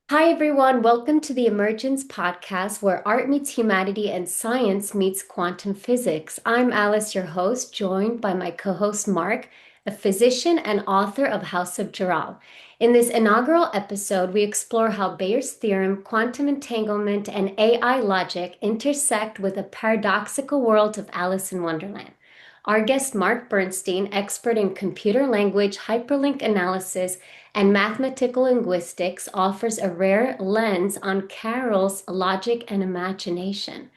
Hi, everyone. Welcome to the Emergence Podcast, where art meets humanity and science meets quantum physics. I'm Alice, your host, joined by my co host, Mark, a physician and author of House of Giral. In this inaugural episode, we explore how Bayer's theorem, quantum entanglement, and AI logic intersect with a paradoxical world of Alice in Wonderland. Our guest, Mark Bernstein, expert in computer language, hyperlink analysis, and mathematical linguistics, offers a rare lens on Carroll's logic and imagination.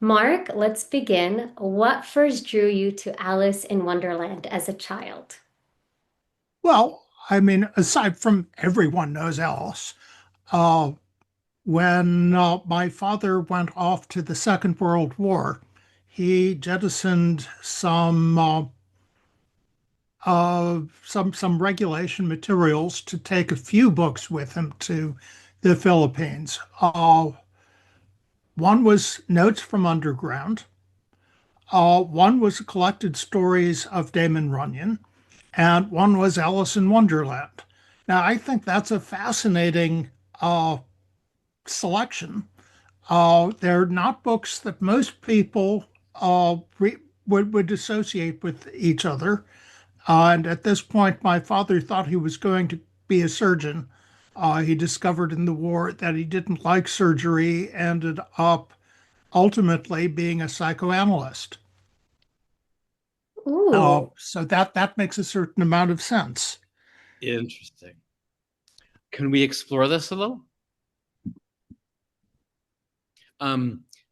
Mark, let's begin. What first drew you to Alice in Wonderland as a child? Well, I mean, aside from everyone knows Alice, uh, when my father went off to the Second World War, he jettisoned some regulation materials to take a few books with him to the Philippines. One was Notes from Underground. One was collected stories of Damon Runyon, and one was Alice in Wonderland. Now, I think that's a fascinating selection. They're not books that most people would associate with each other. And at this point, my father thought he was going to be a surgeon. He discovered in the war that he didn't like surgery, ended up ultimately being a psychoanalyst. Ooh. So that makes a certain amount of sense. Interesting. Can we explore this a little?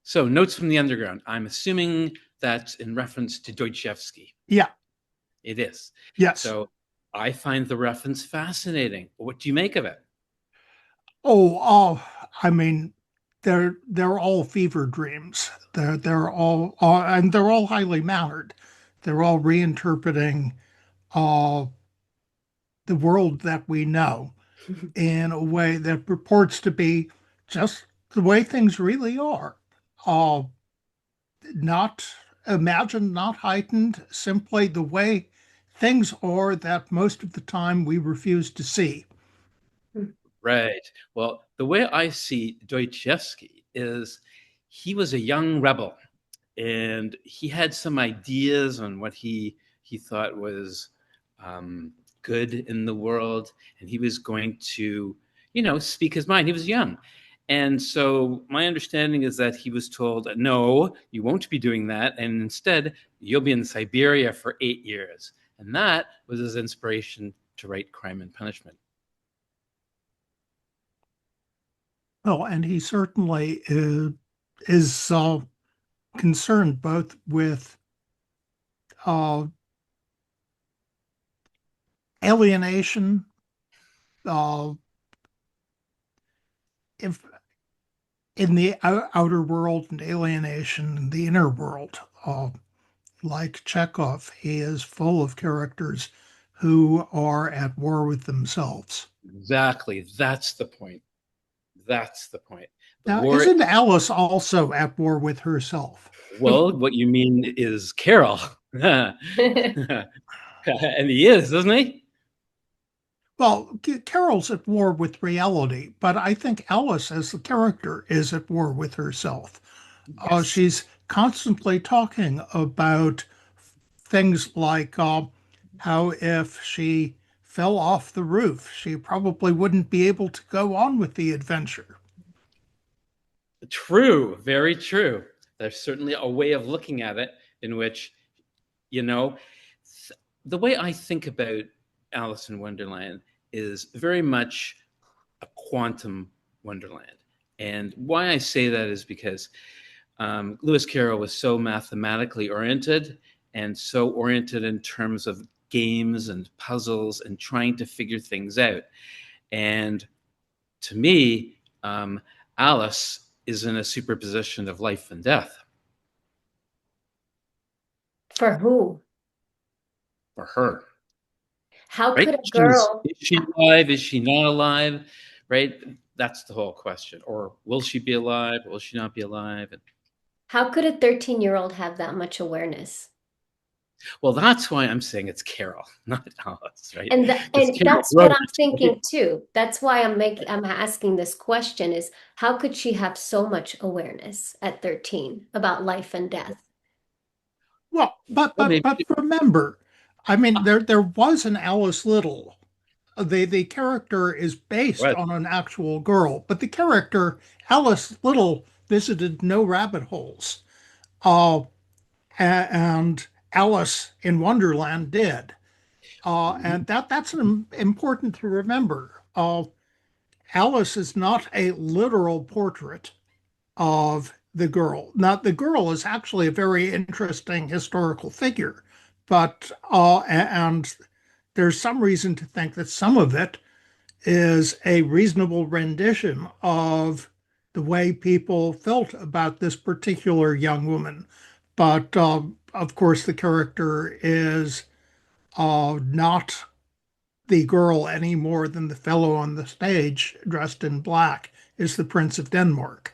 So Notes from the Underground. I'm assuming that's in reference to Dostoevsky. Yeah. It is. Yes. So I find the reference fascinating. What do you make of it? I mean, they're all fever dreams. They're all and they're all highly mannered. They're all reinterpreting uh, the world that we know in a way that purports to be just the way things really are. Uh, Not imagined, not heightened, simply the way things are that most of the time we refuse to see. Right. Well, the way I see Dostoevsky is he was a young rebel and he had some ideas on what he thought was good in the world, and he was going to, speak his mind. He was young, and so my understanding is that he was told, "No, you won't be doing that, and instead you'll be in Siberia for 8 years," and that was his inspiration to write Crime and Punishment. Well, and he certainly is concerned both with uh, alienation, uh, if in the outer world, and alienation in the inner world. Like Chekhov, he is full of characters who are at war with themselves. Exactly. That's the point. That's the point. The Now, war. isn't Alice also at war with herself? Well, what you mean is Carol. And he is, isn't he? Well, Carol's at war with reality, but I think Alice, as the character, is at war with herself. Yes. She's constantly talking about things like how if she fell off the roof, she probably wouldn't be able to go on with the adventure. True, very true. There's certainly a way of looking at it in which, you know, the way I think about Alice in Wonderland is very much a quantum wonderland. And why I say that is because Lewis Carroll was so mathematically oriented and so oriented in terms of games and puzzles and trying to figure things out. And to me, Alice is in a superposition of life and death For who? for her. How Right? could a girl? Is she alive? Is she not alive? Right? That's the whole question. Or will she be alive? Will she not be alive? How could a 13-year-old have that much awareness? Well, that's why I'm saying it's Carroll, not Alice, right? Because And Carroll that's what wrote I'm it. thinking too. That's why I'm asking this question is how could she have so much awareness at 13 about life and death? Well, but Well, but maybe. but remember, I mean, there was an Alice Little. The character is based What? on an actual girl, but the character Alice Little visited no rabbit holes. Uh, and Alice in Wonderland did. And that's important to remember. Alice is not a literal portrait of the girl. Now, the girl is actually a very interesting historical figure, but and there's some reason to think that some of it is a reasonable rendition of the way people felt about this particular young woman. But of course, the character is not the girl any more than the fellow on the stage dressed in black is the Prince of Denmark.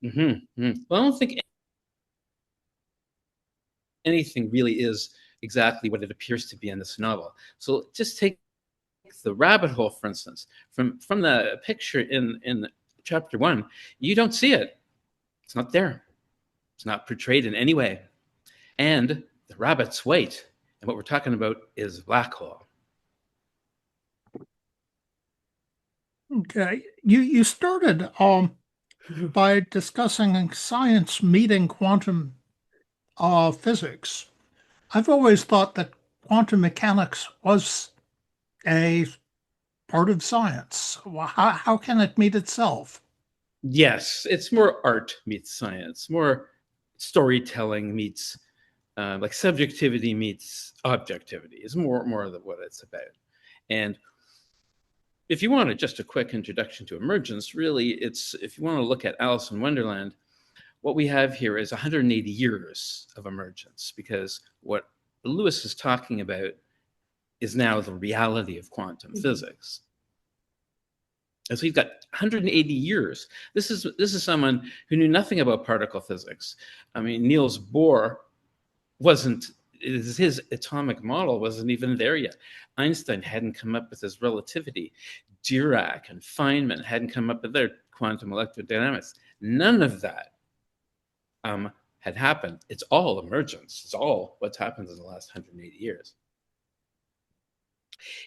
Well, I don't think anything really is exactly what it appears to be in this novel. So just take the rabbit hole, for instance, from the picture in chapter 1. You don't see it. It's not there. It's not portrayed in any way. And the rabbits wait. And what we're talking about is black hole. Okay, you started by discussing science meeting quantum physics. I've always thought that quantum mechanics was a part of science. Well, how can it meet itself? Yes, it's more art meets science, more storytelling meets like subjectivity meets objectivity is more of what it's about. And if you want just a quick introduction to emergence, really, it's if you want to look at Alice in Wonderland, what we have here is 180 years of emergence, because what Lewis is talking about is now the reality of quantum physics. And so he's got 180 years. This is someone who knew nothing about particle physics. I mean, Niels Bohr wasn't his atomic model wasn't even there yet. Einstein hadn't come up with his relativity. Dirac and Feynman hadn't come up with their quantum electrodynamics. None of that had happened. It's all emergence. It's all what's happened in the last 180 years.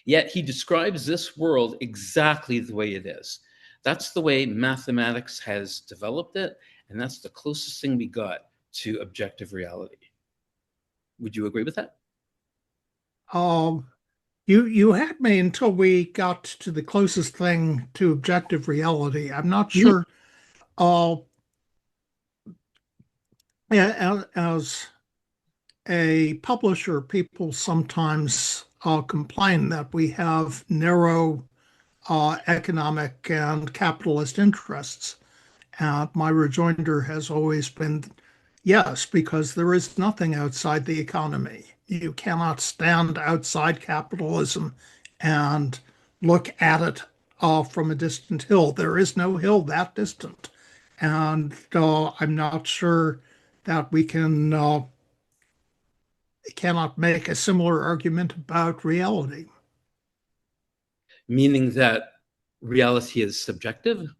Yet he describes this world exactly the way it is. That's the way mathematics has developed it, and that's the closest thing we got to objective reality. Would you agree with that? Um, you had me until we got to the closest thing to objective reality. I'm not Mhm. sure. As a publisher, people sometimes complain that we have narrow economic and capitalist interests. And my rejoinder has always been yes, because there is nothing outside the economy. You cannot stand outside capitalism and look at it from a distant hill. There is no hill that distant. And I'm not sure that we cannot make a similar argument about reality. Meaning that reality is subjective?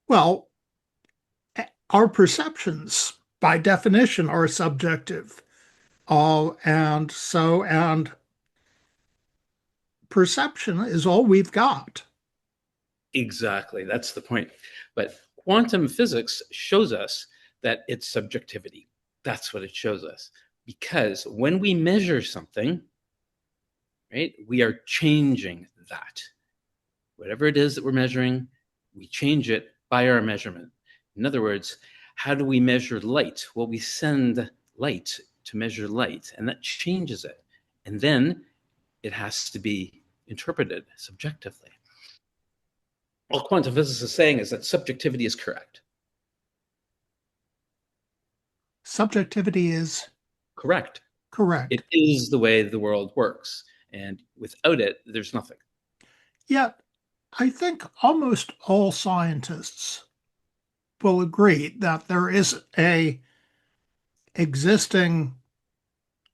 Well, our perceptions, by definition, are subjective. And perception is all we've got. Exactly. That's the point. But quantum physics shows us that it's subjectivity. That's what it shows us. Because when we measure something, right, we are changing that. Whatever it is that we're measuring, we change it by our measurement. In other words, how do we measure light? Well, we send light to measure light, and that changes it. And then it has to be interpreted subjectively. All quantum physics is saying is that subjectivity is correct. Subjectivity is Correct. correct. It is the way the world works. And without it, there's nothing. Yet, I think almost all scientists will agree that there is a existing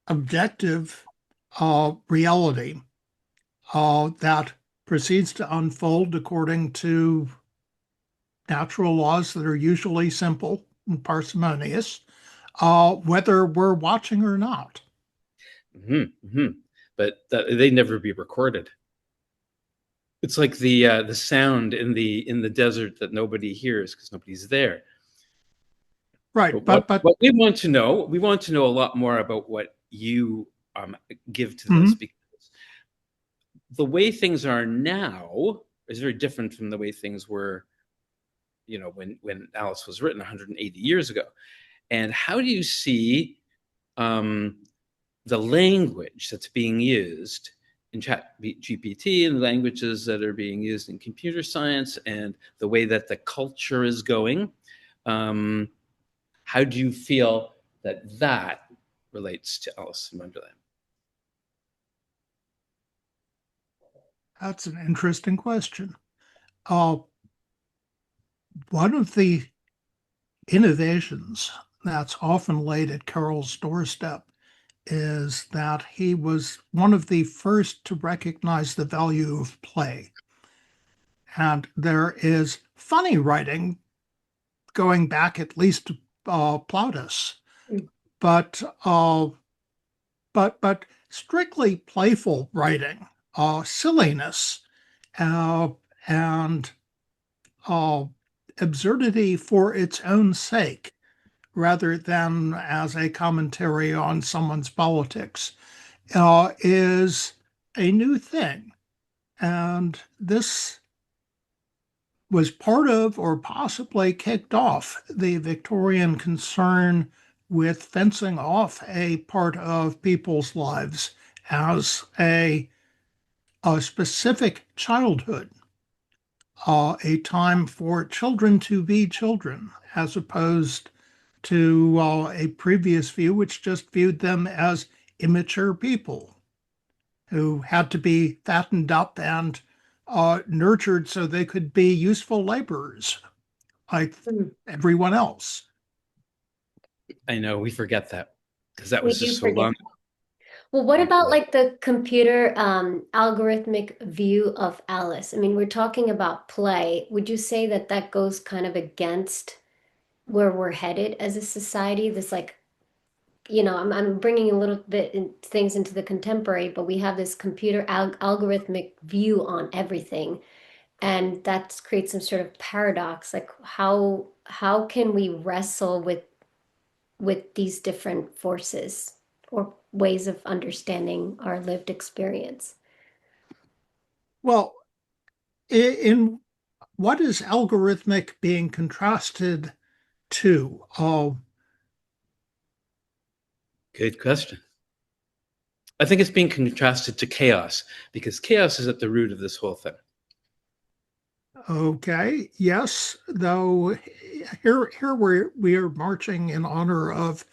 objective reality that proceeds to unfold according to natural laws that are usually simple and parsimonious, whether we're watching or not. Mm-hmm, mm-hmm. But they'd never be recorded. It's like the sound in the desert that nobody hears because nobody's there. Right, But but what we want to know a lot more about what you give to this, mhm. because the way things are now is very different from the way things were, when Alice was written 180 years ago. And how do you see the language that's being used in chat GPT and languages that are being used in computer science and the way that the culture is going? How do you feel that relates to Alice in Wonderland? That's an interesting question. One of the innovations that's often laid at Carroll's doorstep is that he was one of the first to recognize the value of play. And there is funny writing going back at least to Plautus, but strictly playful writing, silliness, and uh, absurdity for its own sake, rather than as a commentary on someone's politics, is a new thing. And this was part of, or possibly kicked off, the Victorian concern with fencing off a part of people's lives as a specific childhood, a time for children to be children, as opposed to a previous view which just viewed them as immature people who had to be fattened up and nurtured so they could be useful laborers like everyone else. I know we forget that because that We was do just so forget. long Well, what about ago. like the computer algorithmic view of Alice? I mean, we're talking about play. Would you say that that goes kind of against where we're headed as a society? This like, I'm bringing a little bit things into the contemporary, but we have this computer algorithmic view on everything, and that creates some sort of paradox. Like, how can we wrestle with these different forces or ways of understanding our lived experience? Well, in what is algorithmic being contrasted to? Good question. I think it's being contrasted to chaos because chaos is at the root of this whole thing. Okay, yes, though here we are marching in honor of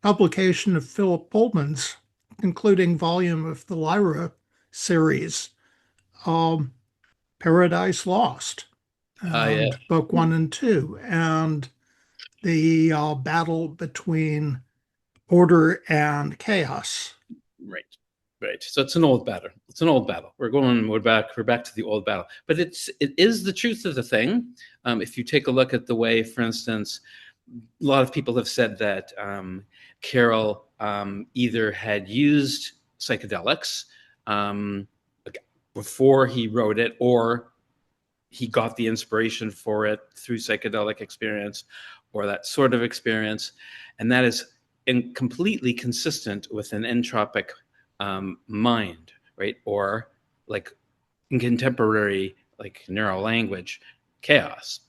publication of Philip Pullman's concluding volume of the Lyra series, um, Paradise Lost, Yeah, and book one and two, and the battle between order and chaos. right, right. So it's an old battle. It's an old battle. We're back to the old battle. But it is the truth of the thing. If you take a look at the way, for instance, a lot of people have said that Carroll either had used psychedelics before he wrote it, or he got the inspiration for it through psychedelic experience or that sort of experience. And that is completely consistent with an entropic mind, right? Or like in contemporary, like neural language, chaos.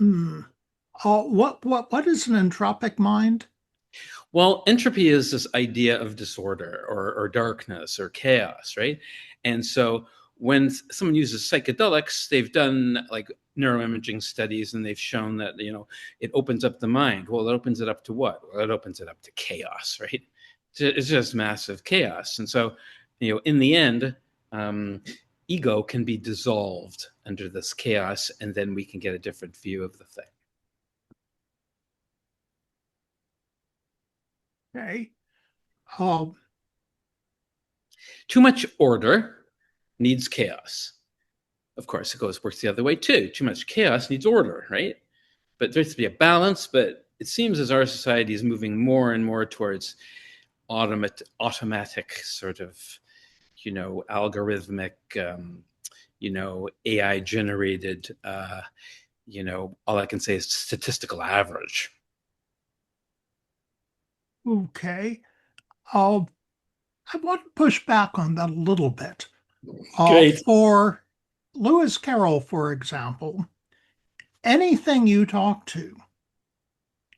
Hmm. What is an entropic mind? Well, entropy is this idea of disorder or darkness or chaos, right? And so when someone uses psychedelics, they've done like neuroimaging studies and they've shown that, it opens up the mind. Well, it opens it up to what? Well, it opens it up to chaos, right? It's just massive chaos. And so, in the end, ego can be dissolved under this chaos, and then we can get a different view of the thing. Okay. Um, Too much order needs chaos. Of course, works the other way too. Too much chaos needs order, right? But there has to be a balance. But it seems as our society is moving more and more towards automatic sort of, algorithmic, AI generated, all I can say is statistical average. okay. Uh, I want to push back on that a little bit. Great. For Lewis Carroll, for example, anything you talk to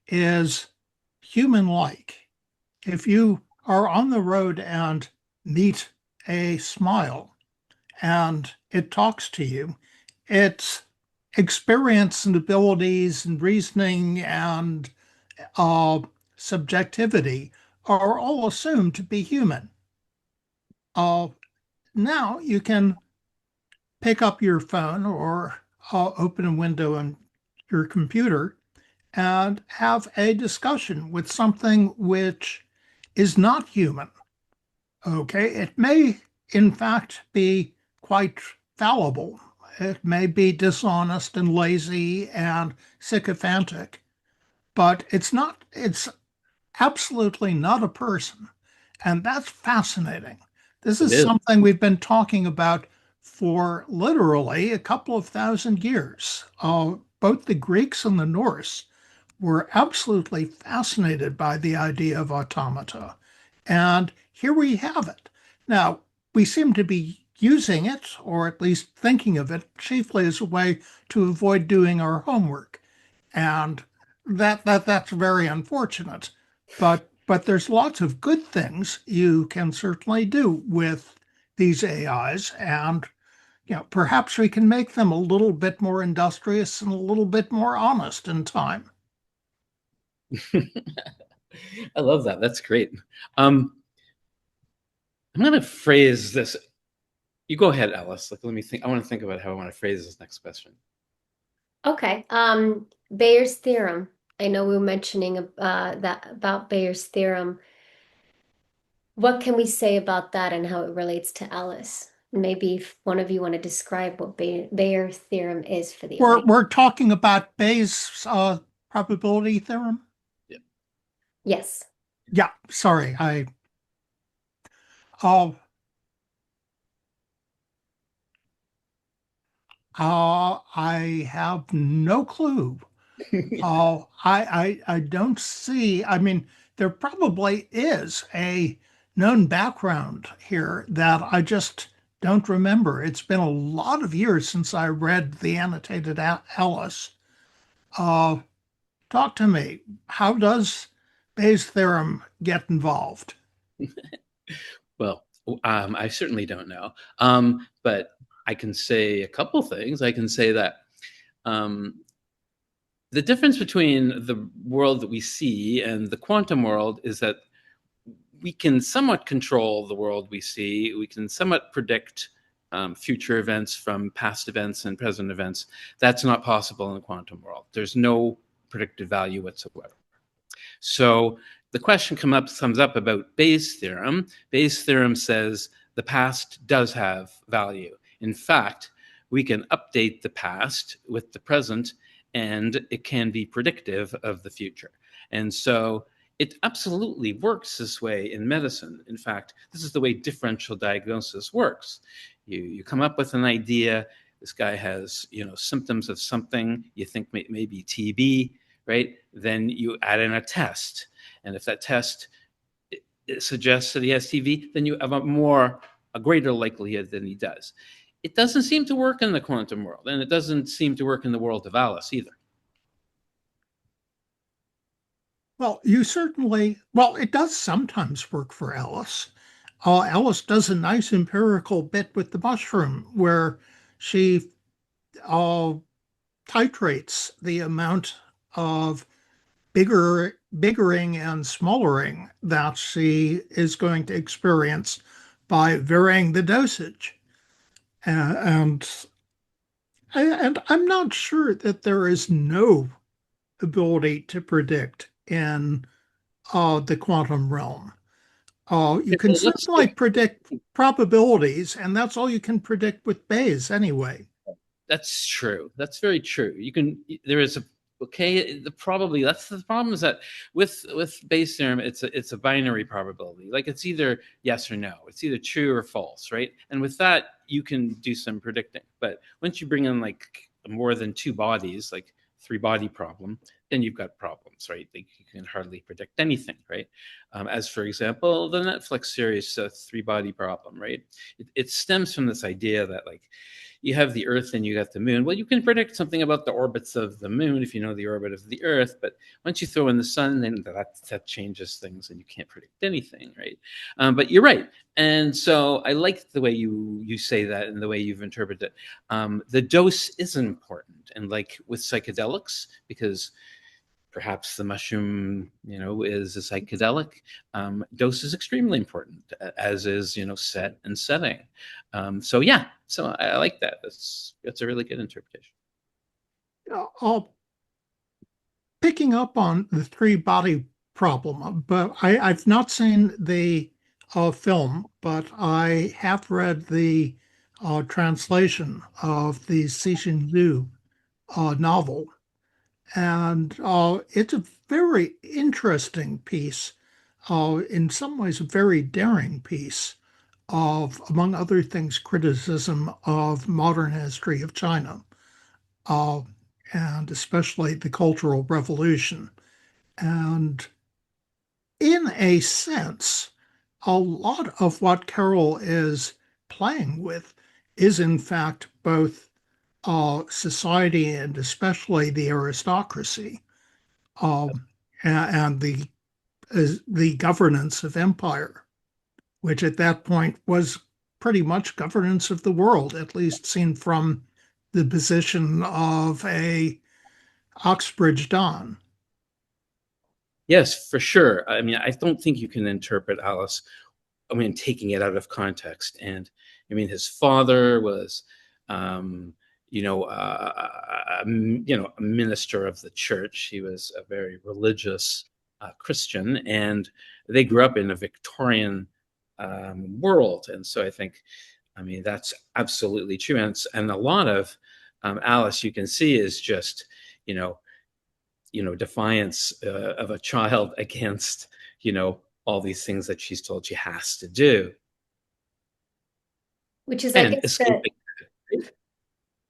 is human-like. If you are on the road and meet a smile and it talks to you, its experience and abilities and reasoning and uh, subjectivity are all assumed to be human. Now you can pick up your phone or open a window on your computer and have a discussion with something which is not human. Okay, it may in fact be quite fallible. It may be dishonest and lazy and sycophantic, but it's absolutely not a person. And that's fascinating. This It is is. something we've been talking about for literally a couple of thousand years. Both the Greeks and the Norse were absolutely fascinated by the idea of automata. And here we have it. Now, we seem to be using it, or at least thinking of it, chiefly as a way to avoid doing our homework. And that's very unfortunate. But there's lots of good things you can certainly do with these AIs, and perhaps we can make them a little bit more industrious and a little bit more honest in time. I love that. That's great. I'm going to phrase this. You go ahead, Alice. Let me think. I want to think about how I want to phrase this next question. Okay. Bayer's theorem. I know we were mentioning that about Bayer's theorem. What can we say about that and how it relates to Alice? Maybe if one of you want to describe what Bayer's theorem is for the We're audience. we're talking about Bayes' probability theorem. Yeah. Yes. Yeah, sorry, uh, I have no clue. I don't see. I mean, there probably is a known background here that I just don't remember. It's been a lot of years since I read the annotated Alice. Uh, Talk to me. How does Bayes' theorem get involved? Well, I certainly don't know. But I can say a couple things. I can say that um, the difference between the world that we see and the quantum world is that we can somewhat control the world we see. We can somewhat predict future events from past events and present events. That's not possible in the quantum world. There's no predictive value whatsoever. So the question comes up about Bayes' theorem. Bayes' theorem says the past does have value. In fact, we can update the past with the present, and it can be predictive of the future. And so it absolutely works this way in medicine. In fact, this is the way differential diagnosis works. You come up with an idea. This guy has symptoms of something you think may be TB, right? Then you add in a test, and if that test it suggests that he has TB, then you have a greater likelihood than he does. It doesn't seem to work in the quantum world, and it doesn't seem to work in the world of Alice either. Well, it does sometimes work for Alice. Alice does a nice empirical bit with the mushroom where she uh, titrates the amount of biggering and smallering that she is going to experience by varying the dosage. And and I'm not sure that there is no ability to predict in the quantum realm. You Yeah, can well, let's certainly predict probabilities, and that's all you can predict with Bayes anyway. That's true. That's very true. You can. There is a okay. The probably that's the problem is that with Bayes theorem, it's a binary probability. Like it's either yes or no. It's either true or false, right? And with that, you can do some predicting. But once you bring in like more than two bodies, like three body problem, then you've got problems, right? Like you can hardly predict anything, right? As for example, the Netflix series Three Body Problem, right? It stems from this idea that like you have the Earth and you got the Moon. Well, you can predict something about the orbits of the Moon if you know the orbit of the Earth, but once you throw in the Sun, then that changes things, and you can't predict anything, right? But you're right, and so I like the way you say that and the way you've interpreted it. The dose is important, and like with psychedelics, because perhaps the mushroom, is a psychedelic. Dose is extremely important, as is, set and setting. So yeah, so I like that. That's a really good interpretation. Uh, Picking up on the three body problem, but I've not seen the film, but I have read the translation of the Cixin Liu novel. And it's a very interesting piece, in some ways, a very daring piece of, among other things, criticism of modern history of China, uh, and especially the Cultural Revolution. And in a sense, a lot of what Carroll is playing with is, in fact, both society and especially the aristocracy, um, and the governance of empire, which at that point was pretty much governance of the world, at least seen from the position of a Oxbridge Don. Yes, for sure. I mean, I don't think you can interpret Alice, I mean, taking it out of context. And I mean, his father was, um, a minister of the church. He was a very religious Christian, and they grew up in a Victorian world. And so I think, I mean, that's absolutely true. And a lot of Alice, you can see, is just, you know, defiance of a child against, all these things that she's told she has to do Which is, I and guess, escaping.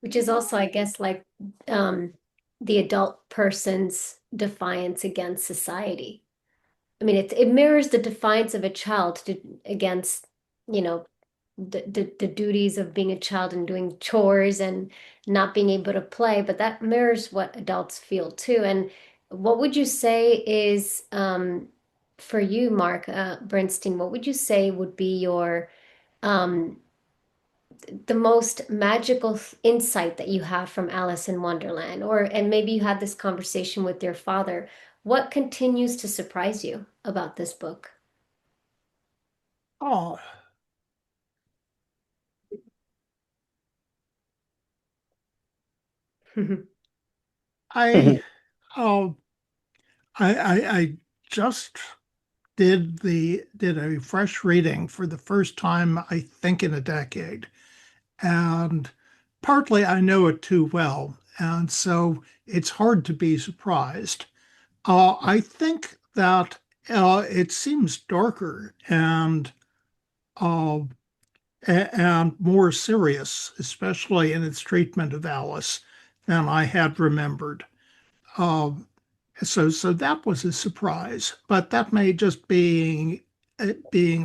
which is also, I guess, like um, the adult person's defiance against society. I mean, it mirrors the defiance of a child against, you know, the duties of being a child and doing chores and not being able to play, but that mirrors what adults feel too. And what would you say is, for you, Mark Bernstein, what would you say would be your um, the most magical insight that you have from Alice in Wonderland? Or, and maybe you had this conversation with your father. What continues to surprise you about this book? Oh, I, oh, I just did a fresh reading for the first time, I think, in a decade. And partly I know it too well, and so it's hard to be surprised. I think that it seems darker uh, and more serious, especially in its treatment of Alice, than I had remembered. Uh, so that was a surprise, but that may just being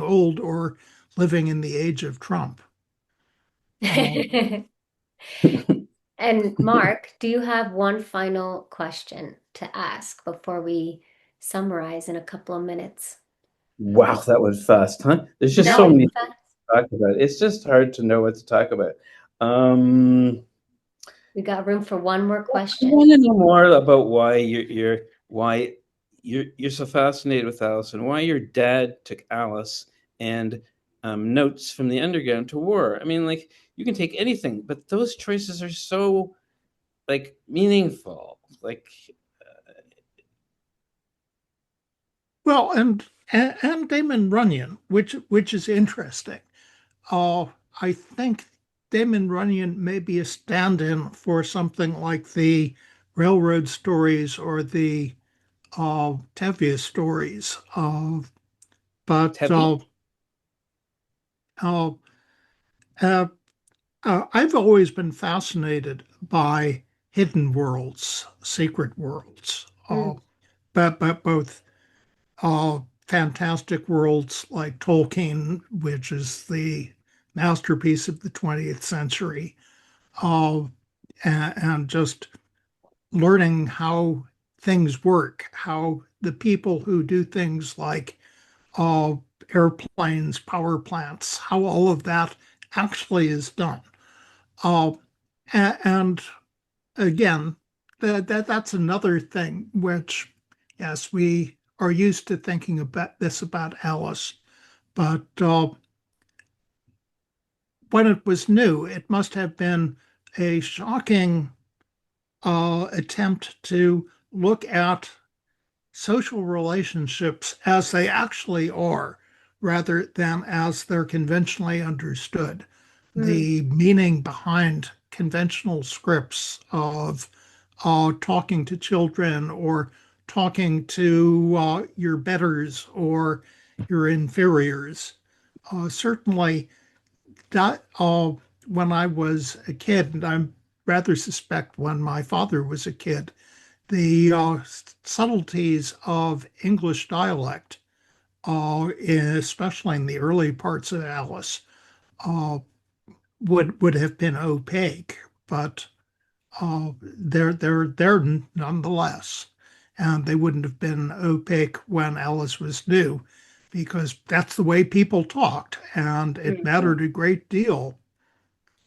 old or living in the age of Trump. Uh, And Mark, do you have one final question to ask before we summarize in a couple of minutes? Wow, that was fast, huh? There's just That so was many things fast. to talk about. It's just hard to know what to talk about. Um, We got room for one more I question. want to know more about why you're so fascinated with Alice and why your dad took Alice and notes from the underground to war. I mean, like you can take anything, but those choices are so like meaningful. Like Well, and Damon Runyon, which is interesting. Uh, I think Damon Runyon may be a stand-in for something like the railroad stories or the Tevye stories. But Tevi? uh, uh, I've always been fascinated by hidden worlds, secret worlds, Mm, but both uh, fantastic worlds like Tolkien, which is the masterpiece of the 20th century, uh, and just learning how things work, how the people who do things like uh, airplanes, power plants, how all of that actually is done. Uh, and again, that's another thing which, yes, we are used to thinking about this about Alice, but when it was new, it must have been a shocking attempt to look at social relationships as they actually are, rather than as they're conventionally understood. mm, The meaning behind conventional scripts of talking to children or talking to your betters or your inferiors. Certainly, that when I was a kid, and I rather suspect when my father was a kid, the subtleties of English dialect, especially in the early parts of Alice, uh, would have been opaque, but they're there nonetheless, and they wouldn't have been opaque when Alice was new, because that's the way people talked, and it Mhm, mattered a great deal.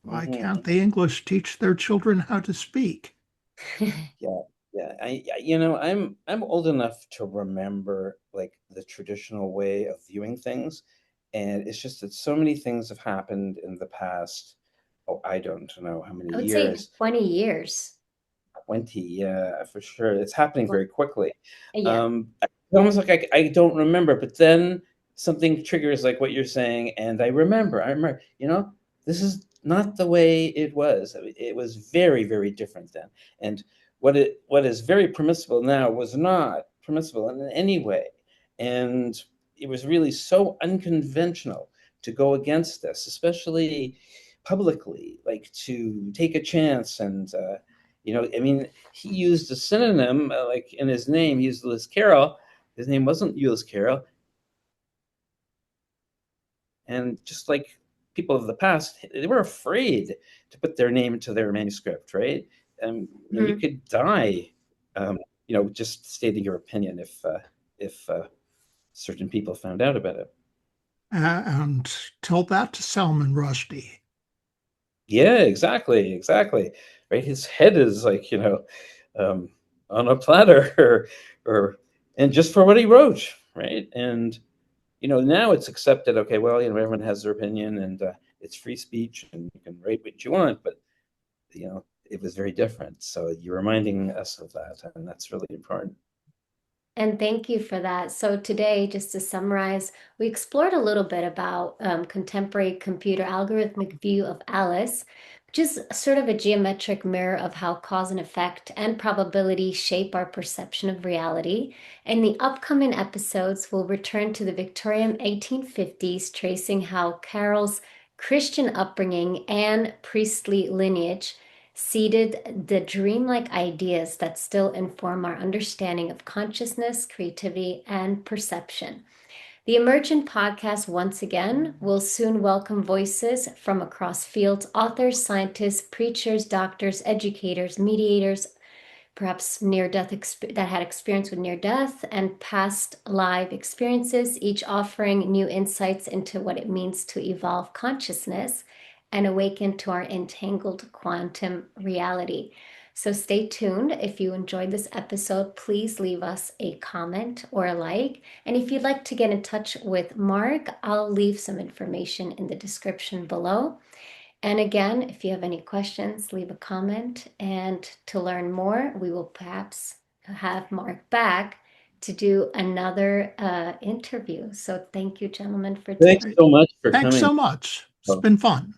Why can't mhm. the English teach their children how to speak? Yeah, yeah. I'm old enough to remember like the traditional way of viewing things, and it's just that so many things have happened in the past. Oh, I don't know how many I would say years. 20 years. 20, yeah, for sure. It's happening Well, very quickly. yeah. It's almost like I don't remember, but then something triggers like what you're saying, and I remember, this is not the way it was. I mean, it was very, very different then. And what is very permissible now was not permissible in any way. And it was really so unconventional to go against this, especially publicly, like to take a chance and I mean, he used a synonym like in his name. He used Lewis Carroll. His name wasn't Lewis Carroll, and just like people of the past, they were afraid to put their name into their manuscript, right? You Mhm. could die, um, just stating your opinion if certain people found out about it. And tell that to Salman Rushdie. Yeah, exactly, exactly. Right, his head is like um, on a platter, or and just for what he wrote, right? And now it's accepted. Okay, well, everyone has their opinion, and it's free speech, and you can write what you want. But it was very different. So you're reminding us of that, and that's really important. And thank you for that. So, today, just to summarize, we explored a little bit about contemporary computer algorithmic view of Alice, which is sort of a geometric mirror of how cause and effect and probability shape our perception of reality. In the upcoming episodes, we'll return to the Victorian 1850s, tracing how Carroll's Christian upbringing and priestly lineage seeded the dreamlike ideas that still inform our understanding of consciousness, creativity, and perception. The Emergent Podcast, once again, will soon welcome voices from across fields: authors, scientists, preachers, doctors, educators, mediators, perhaps that had experience with near death and past live experiences, each offering new insights into what it means to evolve consciousness and awaken to our entangled quantum reality. So stay tuned. If you enjoyed this episode, please leave us a comment or a like. And if you'd like to get in touch with Mark, I'll leave some information in the description below. And again, if you have any questions, leave a comment. And to learn more, we will perhaps have Mark back to do another interview. So thank you, gentlemen, for Thanks taking. so much for Thanks coming. so much. It's been fun.